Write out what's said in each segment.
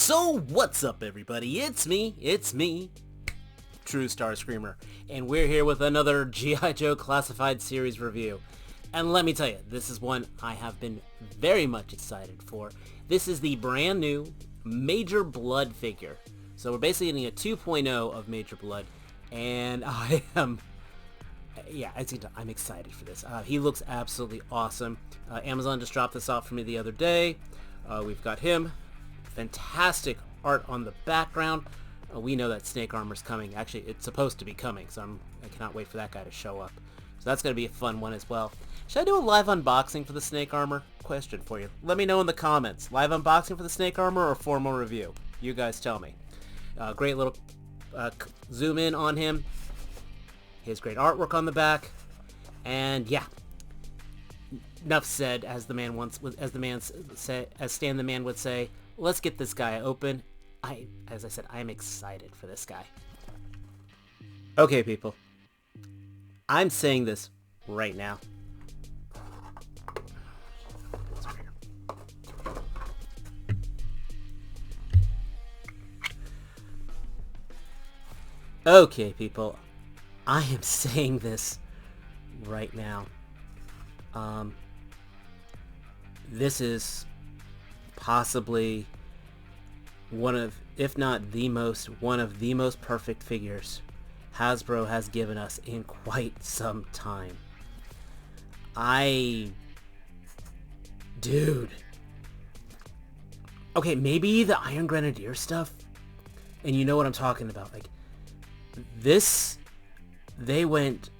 So what's up everybody, it's me, True Star Screamer, and we're here with another G.I. Joe Classified Series review. And let me tell you, this is one I have been very much excited for. This is the brand new Major Bludd figure. So we're basically getting a 2.0 of Major Bludd, and I'm excited for this. He looks absolutely awesome. Amazon just dropped this off for me the other day. We've got him. Fantastic art on the background. We know that snake armor's coming. Actually, it's supposed to be coming, so I cannot wait for that guy to show up. So that's going to be a fun one as well. Should I do a live unboxing for the snake armor? Question for you. Let me know in the comments. Live unboxing for the snake armor or formal review? You guys tell me. Great little zoom in on him. His great artwork on the back. And yeah. Enough said, as Stan the Man would say. Let's get this guy open. As I said, I'm excited for this guy. Okay, people. I'm saying this right now. Okay, people. I am saying this right now. This is possibly one of the most perfect figures Hasbro has given us in quite some time. Dude. Okay, maybe the Iron Grenadier stuff, and you know what I'm talking about. Like, this, they went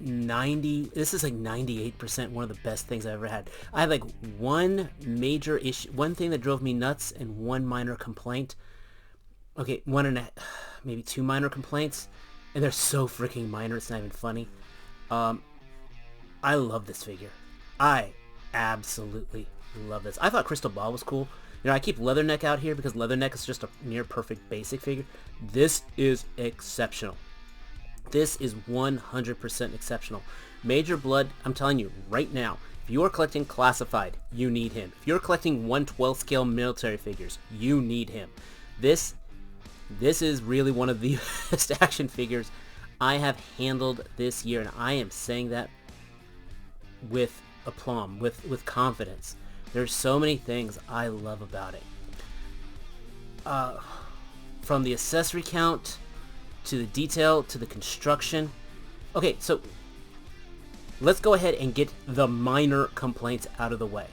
90, this is like 98% one of the best things I've ever had. I had like one major issue, one thing that drove me nuts, and one minor complaint. Okay, maybe two minor complaints, and they're so freaking minor, it's not even funny. I love this figure. I absolutely love this. I thought Crystal Ball was cool. You know, I keep Leatherneck out here because Leatherneck is just a near perfect basic figure. This is exceptional. This is 100% exceptional. Major Bludd, I'm telling you right now, if you are collecting classified, you need him. If you're collecting 1/12 scale military figures, you need him. This is really one of the best action figures I have handled this year, and I am saying that with aplomb, with confidence. There's so many things I love about it. From the accessory count, to the detail, to the construction. Okay, so let's go ahead and get the minor complaints out of the way.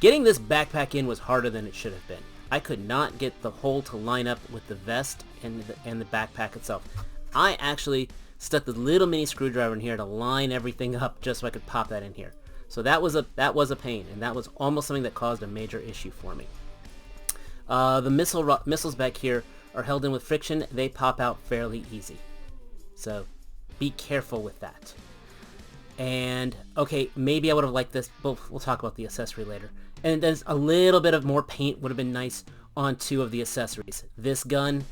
Getting this backpack in was harder than it should have been. I could not get the hole to line up with the vest and the backpack itself. I actually stuck the little mini screwdriver in here to line everything up just so I could pop that in here. So that was a pain, and that was almost something that caused a major issue for me. The missiles back here are held in with friction. They pop out fairly easy. So be careful with that. And okay, maybe I would have liked this, but we'll talk about the accessory later. And there's a little bit of more paint would have been nice on two of the accessories. This gun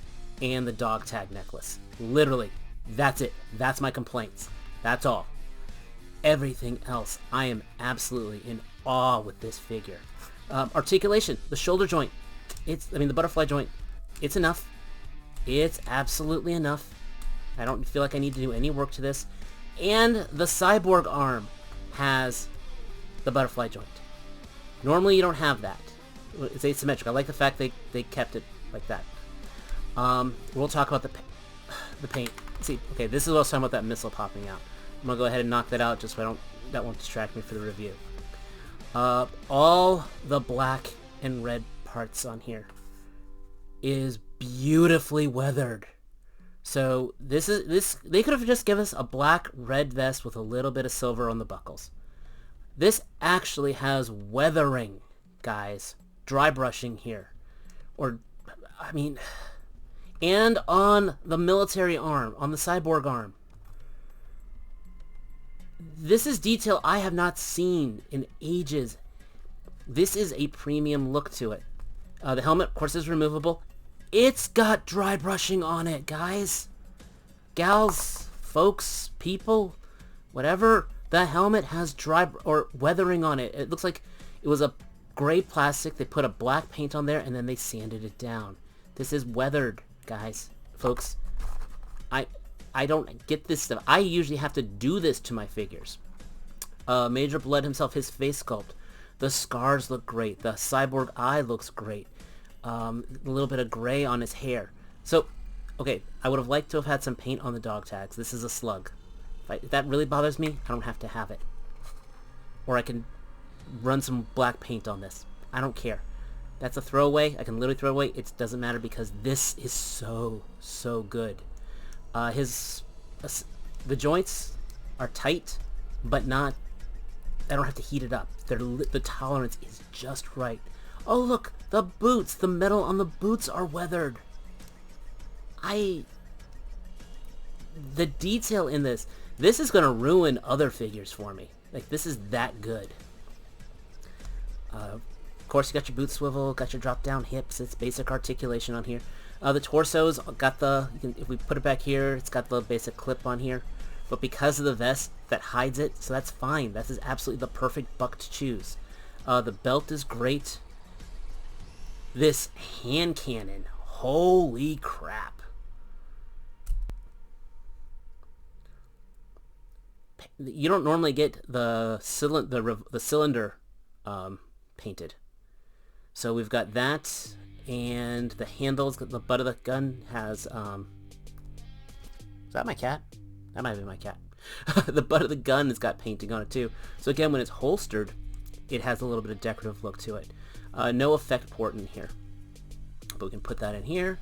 and the dog tag necklace. Literally, that's it. That's my complaints. That's all. Everything else, I am absolutely in awe with this figure. Articulation, the shoulder joint. The butterfly joint. It's enough. It's absolutely enough. I don't feel like I need to do any work to this. And the cyborg arm has the butterfly joint. Normally you don't have that. It's asymmetric. I like the fact they kept it like that. We'll talk about the paint. See, okay, this is what I was talking about, that missile popping out. I'm going to go ahead and knock that out just so that won't distract me for the review. All the black and red parts on here is beautifully weathered. So they could have just given us a black red vest with a little bit of silver on the buckles. This actually has weathering, guys. Dry brushing here. And on the military arm, on the cyborg arm. This is detail I have not seen in ages. This is a premium look to it. The helmet, of course, is removable. It's got dry brushing on it, guys. Gals, folks, people, whatever. The helmet has dry or weathering on it. It looks like it was a gray plastic. They put a black paint on there, and then they sanded it down. This is weathered, guys, folks. I don't get this stuff. I usually have to do this to my figures. Major Bludd himself, his face sculpt. The scars look great. The cyborg eye looks great. A little bit of gray on his hair. So, okay, I would have liked to have had some paint on the dog tags. This is a slug. If that really bothers me, I don't have to have it. Or I can run some black paint on this. I don't care. That's a throwaway. I can literally throw away. It doesn't matter because this is so, so good. The joints are tight, but not... I don't have to heat it up. The tolerance is just right. Oh, look! The boots! The metal on the boots are weathered. The detail in this is going to ruin other figures for me. Like, this is that good. Of course, you got your boot swivel, got your drop-down hips. It's basic articulation on here. The torso's got if we put it back here, it's got the basic clip on here. But because of the vest, that hides it, so that's fine. That is absolutely the perfect buck to choose. The belt is great. This hand cannon, holy crap. You don't normally get the cylinder painted. So we've got that, and the handles, the butt of the gun has, is that my cat? That might be my cat. The butt of the gun has got painting on it too. So again, when it's holstered, it has a little bit of decorative look to it. No effect port in here, but we can put that in here.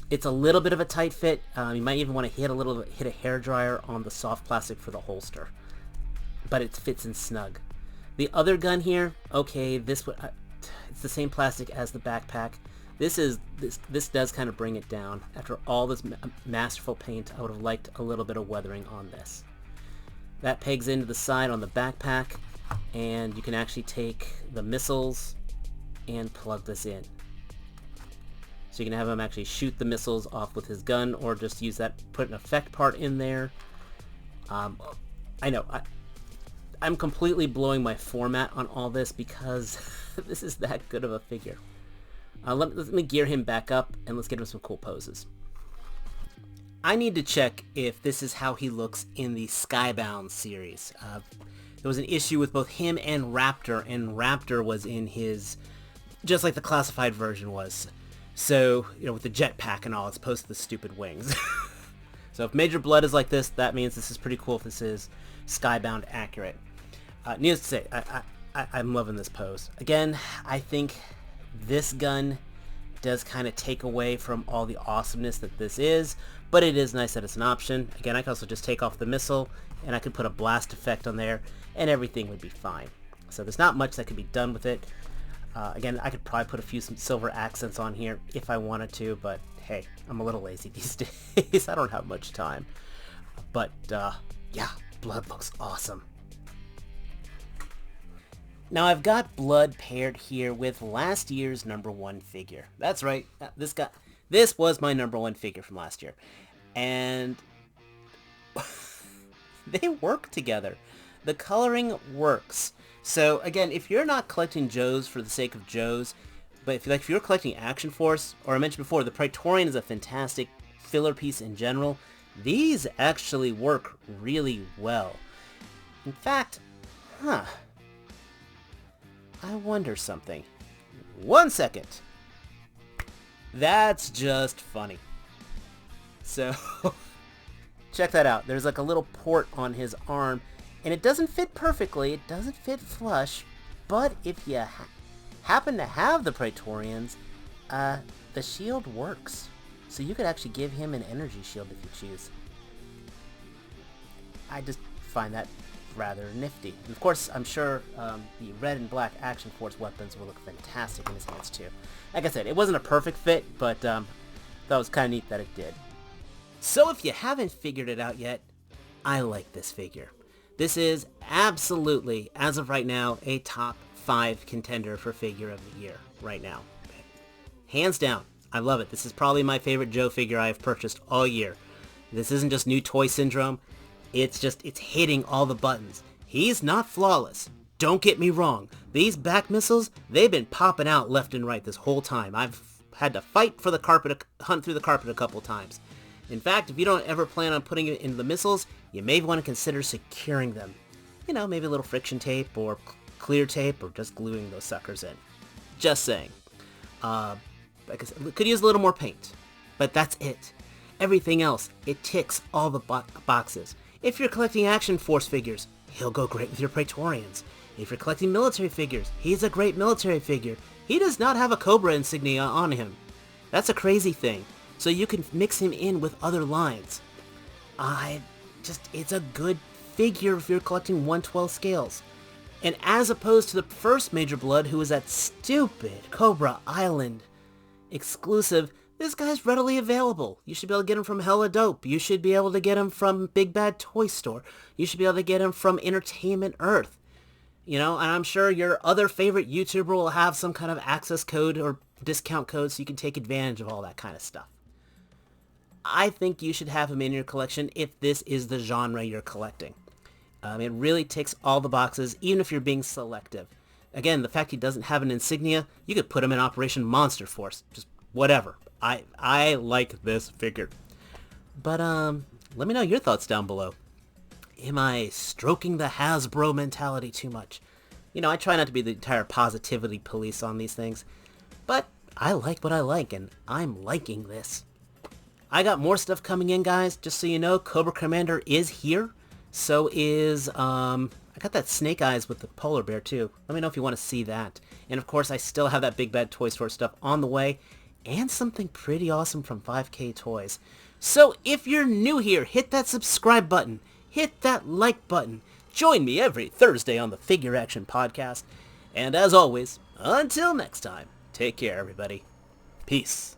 It's a little bit of a tight fit. You might even want to hit a hairdryer on the soft plastic for the holster, but it fits in snug. The other gun here, okay, it's the same plastic as the backpack. This does kind of bring it down. After all this masterful paint, I would have liked a little bit of weathering on this. That pegs into the side on the backpack, and you can actually take the missiles and plug this in. So you can have him actually shoot the missiles off with his gun, or just use that, put an effect part in there. I know, I'm completely blowing my format on all this because this is that good of a figure. Let me gear him back up, and let's get him some cool poses. I need to check if this is how he looks in the Skybound series. There was an issue with both him and Raptor was in his, just like the classified version was. So, you know, with the jetpack and all, as opposed to the stupid wings. So if Major Bludd is like this, that means this is pretty cool if this is Skybound accurate. Needless to say, I'm loving this pose. Again, I think this gun does kind of take away from all the awesomeness that this is, but it is nice that it's an option. Again, I could also just take off the missile, and I could put a blast effect on there, and everything would be fine. So there's not much that could be done with it. Again, I could probably put some silver accents on here if I wanted to, but hey, I'm a little lazy these days. I don't have much time. But, yeah, Bludd looks awesome. Now, I've got Bludd paired here with last year's #1 figure. That's right, this was my #1 figure from last year. And they work together. The coloring works. So again, if you're not collecting Joes for the sake of Joes, but if you're collecting Action Force, or I mentioned before, the Praetorian is a fantastic filler piece in general, these actually work really well. In fact, I wonder something. 1 second. That's just funny. So, check that out. There's like a little port on his arm, and it doesn't fit perfectly, it doesn't fit flush, but if you happen to have the Praetorians, the shield works. So you could actually give him an energy shield if you choose. I just find that rather nifty. And of course, I'm sure the red and black Action Force weapons will look fantastic in his hands too. Like I said, it wasn't a perfect fit, but that was kind of neat that it did. So if you haven't figured it out yet, I like this figure. This is absolutely, as of right now, a top 5 contender for figure of the year right now. Hands down, I love it. This is probably my favorite Joe figure I have purchased all year. This isn't just new toy syndrome. It's hitting all the buttons. He's not flawless. Don't get me wrong. These back missiles, they've been popping out left and right this whole time. I've had to fight for the carpet, hunt through the carpet a couple times. In fact, if you don't ever plan on putting it into the missiles, you may want to consider securing them. You know, maybe a little friction tape or clear tape or just gluing those suckers in. Just saying. Like I said, could use a little more paint. But that's it. Everything else, it ticks all the boxes. If you're collecting Action Force figures, he'll go great with your Praetorians. If you're collecting military figures, he's a great military figure. He does not have a Cobra insignia on him. That's a crazy thing. So you can mix him in with other lines. It's a good figure if you're collecting 1/12 scales. And as opposed to the first Major Bludd, who was that stupid Cobra Island exclusive, this guy's readily available. You should be able to get him from Hella Dope. You should be able to get him from Big Bad Toy Store. You should be able to get him from Entertainment Earth. You know, and I'm sure your other favorite YouTuber will have some kind of access code or discount code so you can take advantage of all that kind of stuff. I think you should have him in your collection if this is the genre you're collecting. It really ticks all the boxes, even if you're being selective. Again, the fact he doesn't have an insignia, you could put him in Operation Monster Force. Just whatever. I like this figure. But let me know your thoughts down below. Am I stroking the Hasbro mentality too much? You know, I try not to be the entire positivity police on these things. But I like what I like, and I'm liking this. I got more stuff coming in, guys. Just so you know, Cobra Commander is here. So is, I got that Snake Eyes with the polar bear, too. Let me know if you want to see that. And, of course, I still have that Big Bad Toy Store stuff on the way. And something pretty awesome from 5K Toys. So, if you're new here, hit that subscribe button. Hit that like button. Join me every Thursday on the Figure Action Podcast. And, as always, until next time, take care, everybody. Peace.